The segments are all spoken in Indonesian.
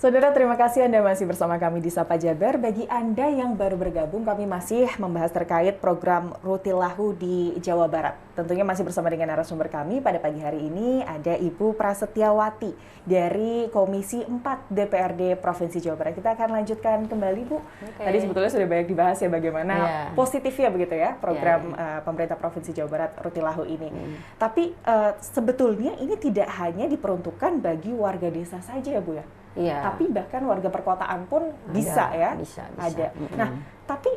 Saudara, terima kasih Anda masih bersama kami di Sapa Jabar. Bagi Anda yang baru bergabung, kami masih membahas terkait program Rutilahu di Jawa Barat. Tentunya masih bersama dengan narasumber kami pada pagi hari ini ada Ibu Prasetyawati dari Komisi 4 DPRD Provinsi Jawa Barat. Kita akan lanjutkan kembali, Bu. Tadi sebetulnya sudah banyak dibahas ya bagaimana positifnya begitu ya program pemerintah Provinsi Jawa Barat Rutilahu ini. Tapi sebetulnya ini tidak hanya diperuntukkan bagi warga desa saja ya, Bu ya? Iya. Tapi bahkan warga perkotaan pun bisa ya, bisa. Ada. Nah, tapi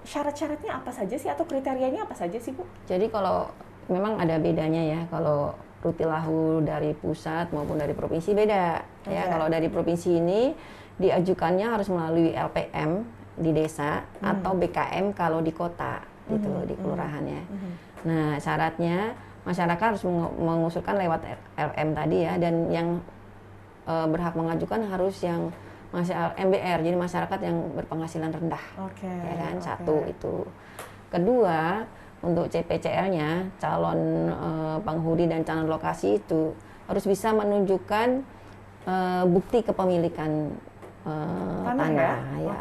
syarat-syaratnya apa saja sih atau kriterianya apa saja sih, Bu? Jadi kalau memang ada bedanya ya, kalau Rutilahu dari pusat maupun dari provinsi beda. Ya, kalau dari provinsi ini diajukannya harus melalui LPM di desa atau BKM kalau di kota, gitu di kelurahannya. Nah, syaratnya masyarakat harus mengusulkan lewat LM tadi ya, dan yang berhak mengajukan harus yang masih MBR, jadi masyarakat yang berpenghasilan rendah, ya kan, satu itu. Kedua, untuk CPCL-nya, calon penghuni dan calon lokasi itu harus bisa menunjukkan bukti kepemilikan tanah. Ya.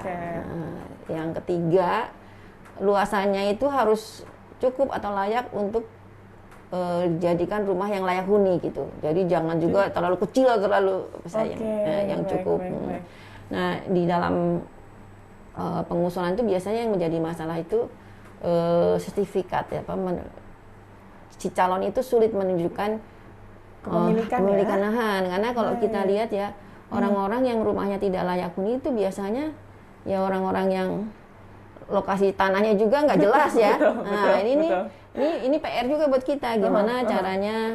Yang ketiga, luasannya itu harus cukup atau layak untuk jadikan rumah yang layak huni gitu. Jadi jangan juga terlalu kecil atau terlalu besar, yang cukup. Nah, di dalam pengusulan itu biasanya yang menjadi masalah itu sertifikat ya, si calon itu sulit menunjukkan kepemilikan lahan, karena kalau kita lihat ya, orang-orang yang rumahnya tidak layak huni itu biasanya ya orang-orang yang lokasi tanahnya juga nggak jelas ya. Nah, ini PR juga buat kita, gimana caranya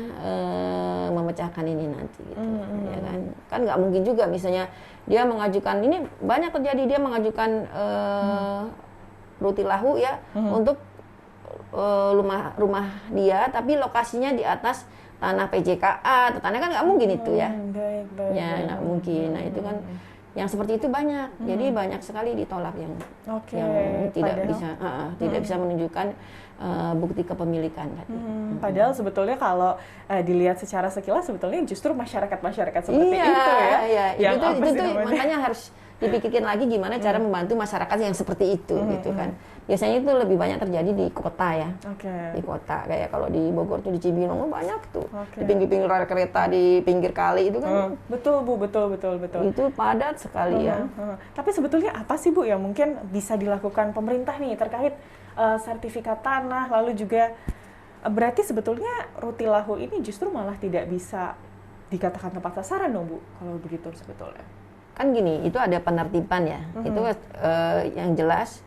memecahkan ini nanti gitu. Ya kan nggak mungkin juga misalnya dia mengajukan, ini banyak terjadi, dia mengajukan Rutilahu ya untuk rumah dia, tapi lokasinya di atas tanah PJKA atau tanah, kan nggak mungkin itu ya. Ya nggak mungkin. Nah itu kan yang seperti itu banyak, jadi banyak sekali ditolak yang tidak bisa menunjukkan bukti kepemilikan tadi. Padahal sebetulnya kalau dilihat secara sekilas sebetulnya justru masyarakat seperti itu ya. Iya, itu makanya harus dipikirkan lagi gimana cara membantu masyarakat yang seperti itu gitu kan. Biasanya itu lebih banyak terjadi di kota ya. Di kota, kayak kalau di Bogor tuh di Cibinong banyak tuh. Di pinggir-pinggir rel kereta, di pinggir kali itu kan. Betul Bu, betul. Itu padat sekali ya. Tapi sebetulnya apa sih Bu yang mungkin bisa dilakukan pemerintah nih terkait sertifikat tanah, lalu juga berarti sebetulnya Rutilahu ini justru malah tidak bisa dikatakan tepat sasaran dong Bu, kalau begitu sebetulnya. Kan gini, itu ada penertiban ya. Itu yang jelas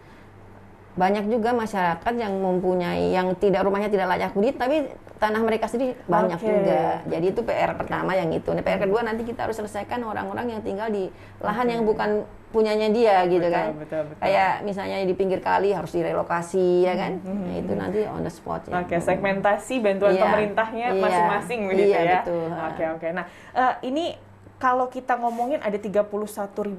banyak juga masyarakat yang mempunyai, yang rumahnya tidak layak huni, tapi tanah mereka sendiri banyak juga. Jadi itu PR pertama yang itu. Nah, PR kedua nanti kita harus selesaikan orang-orang yang tinggal di lahan yang bukan punyanya dia gitu kan. Betul. Kayak misalnya di pinggir kali harus direlokasi ya kan. Nah, itu nanti on the spot ya. Segmentasi bantuan pemerintahnya masing-masing begitu ya. Betul. Nah, ini kalau kita ngomongin ada 31.500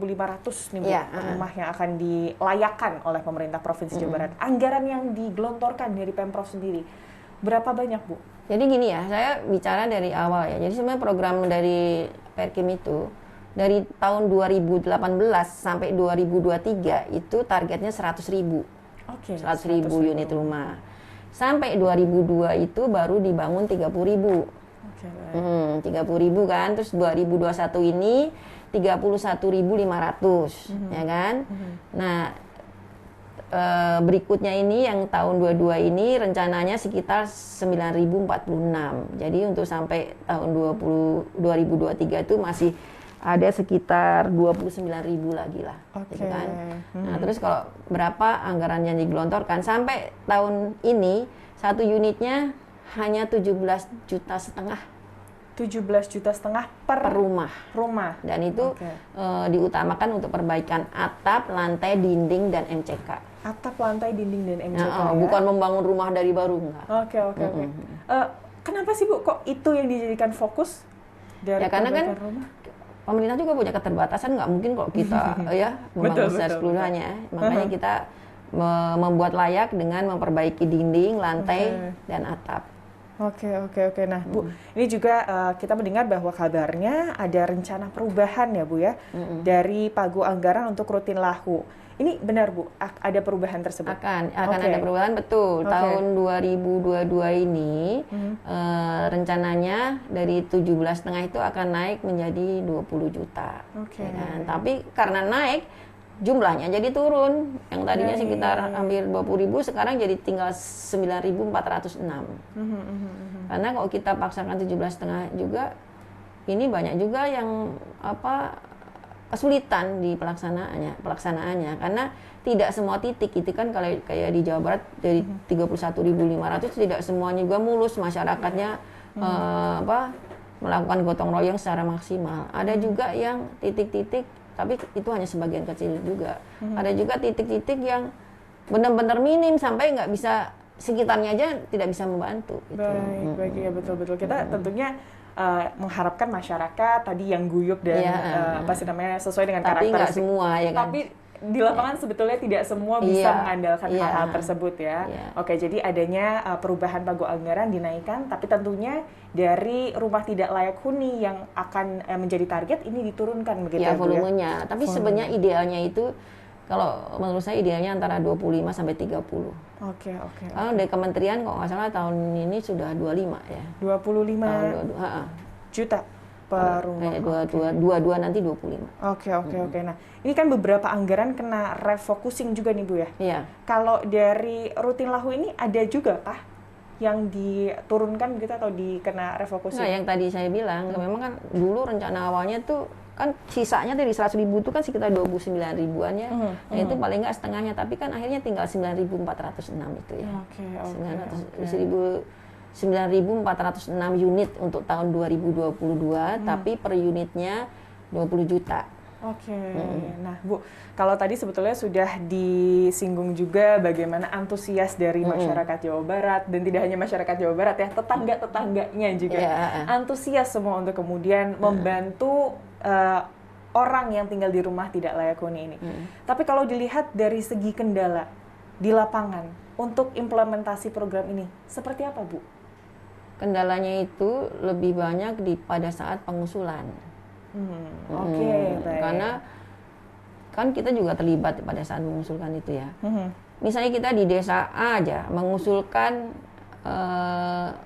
nih Bu, rumah yang akan dilayakkan oleh pemerintah Provinsi Jawa Barat. Anggaran yang digelontorkan dari Pemprov sendiri, berapa banyak Bu? Jadi gini ya, saya bicara dari awal ya. Jadi sebenarnya program dari Perkim itu, dari tahun 2018 sampai 2023 itu targetnya 100.000. 100.000 unit rumah. Sampai 2002 itu baru dibangun 30.000. 30.000 kan, terus 2021 ini 31.500 ya kan. Nah, berikutnya ini yang tahun 22 ini rencananya sekitar 9.046. Jadi untuk sampai tahun 2023 itu masih ada sekitar 29.000 lagi lah, gitu kan. Nah, terus kalau berapa anggaran yang digelontorkan sampai tahun ini, satu unitnya hanya 17,5 juta 17,5 juta per rumah. Dan itu diutamakan untuk perbaikan atap, lantai, dinding, dan MCK. Atap, lantai, dinding, dan MCK ya? Bukan membangun rumah dari baru, enggak. Oke. Kenapa sih Bu, kok itu yang dijadikan fokus dari karena kan rumah? Pemerintah juga punya keterbatasan, nggak mungkin kok kita membangun secara seluruhnya. Makanya kita membuat layak dengan memperbaiki dinding, lantai, dan atap. Oke. Nah, Bu, ini juga kita mendengar bahwa kabarnya ada rencana perubahan ya, Bu ya, dari pagu anggaran untuk rutin lahu. Ini benar, Bu? Ada perubahan tersebut? Akan ada perubahan, betul. Tahun 2022 ini rencananya dari 17,5 itu akan naik menjadi 20 juta. Ya kan? Tapi karena naik, jumlahnya jadi turun. Yang tadinya sekitar hampir 20.000, sekarang jadi tinggal 9.406. Karena kalau kita paksakan 17,5 juga, ini banyak juga yang kesulitan di pelaksanaannya. Karena tidak semua titik itu kan, kalau kayak di Jawa Barat dari 31.500 tidak semuanya juga mulus masyarakatnya melakukan gotong royong secara maksimal. Ada juga yang titik-titik, tapi itu hanya sebagian kecil juga. Ada juga titik-titik yang benar-benar minim sampai nggak bisa, sekitarnya aja tidak bisa membantu. Gitu. Baik, ya betul. Kita tentunya mengharapkan masyarakat tadi yang guyup dan sesuai dengan karakter. Tapi nggak semua ya kan. Tapi di lapangan sebetulnya tidak semua bisa mengandalkan hal-hal tersebut ya. Oke, jadi adanya perubahan pagu anggaran dinaikkan, tapi tentunya dari rumah tidak layak huni yang akan menjadi target ini diturunkan begitu ya, volumenya. Tapi sebenarnya idealnya itu, kalau menurut saya idealnya antara 25 sampai 30. Oke. Kalau dari kementerian kok nggak salah tahun ini sudah 25 ya. 25 juta per rumah. 22 nanti 25. Oke. Nah, ini kan beberapa anggaran kena refocusing juga nih, Bu ya. Iya. Kalau dari rutin lahu ini ada juga kah yang diturunkan gitu atau dikena refocusing? Nah, yang tadi saya bilang, memang kan dulu rencana awalnya tuh kan sisanya dari 100.000 itu kan sekitar 29 ribuan ya. Nah, itu paling nggak setengahnya, tapi kan akhirnya tinggal 9.406 itu ya. 9.406 unit untuk tahun 2022, tapi per unitnya 20 juta. Nah, Bu, kalau tadi sebetulnya sudah disinggung juga bagaimana antusias dari masyarakat Jawa Barat, dan tidak hanya masyarakat Jawa Barat ya, tetangga-tetangganya juga antusias semua untuk kemudian membantu orang yang tinggal di rumah tidak layak huni ini. Tapi kalau dilihat dari segi kendala di lapangan untuk implementasi program ini, seperti apa, Bu? Kendalanya itu lebih banyak pada saat pengusulan. Baik. Karena kan kita juga terlibat pada saat mengusulkan itu ya. Misalnya kita di desa A aja mengusulkan 40,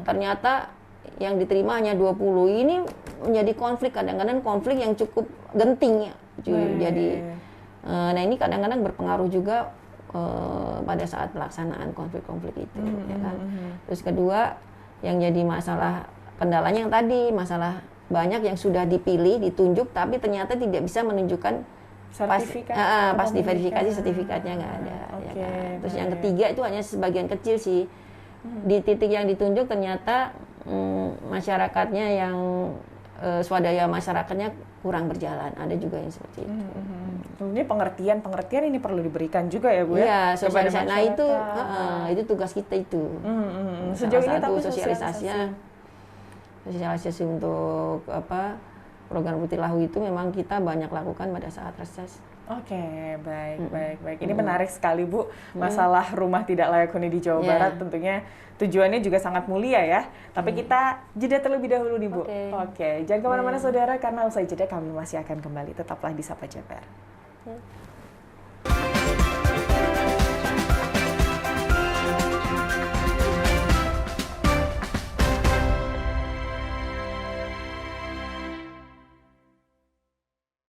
ternyata yang diterima hanya 20. Ini menjadi konflik, kadang-kadang konflik yang cukup genting ya. Jadi, nah ini kadang-kadang berpengaruh juga pada saat pelaksanaan konflik-konflik itu. Ya kan? Terus kedua, yang jadi masalah kendalanya yang tadi, masalah banyak yang sudah dipilih, ditunjuk, tapi ternyata tidak bisa menunjukkan sertifikat. Pas diverifikasi sertifikatnya nggak ada. Ya kan? Terus yang ketiga itu hanya sebagian kecil sih. Di titik yang ditunjuk ternyata masyarakatnya yang swadaya masyarakatnya kurang berjalan. Ada juga yang seperti itu. Ini pengertian ini perlu diberikan juga ya, Bu ya. Iya, sosialisasi. Nah itu tugas kita itu. Sejauh ini tapi sosialisasi untuk program rutin lahu itu memang kita banyak lakukan pada saat reses. Baik. Ini menarik sekali, Bu. Masalah rumah tidak layak huni di Jawa Barat tentunya tujuannya juga sangat mulia ya. Tapi kita jeda terlebih dahulu nih, Bu. Jangan kemana-mana saudara, karena usai jeda kami masih akan kembali. Tetaplah di Sapa Jabar.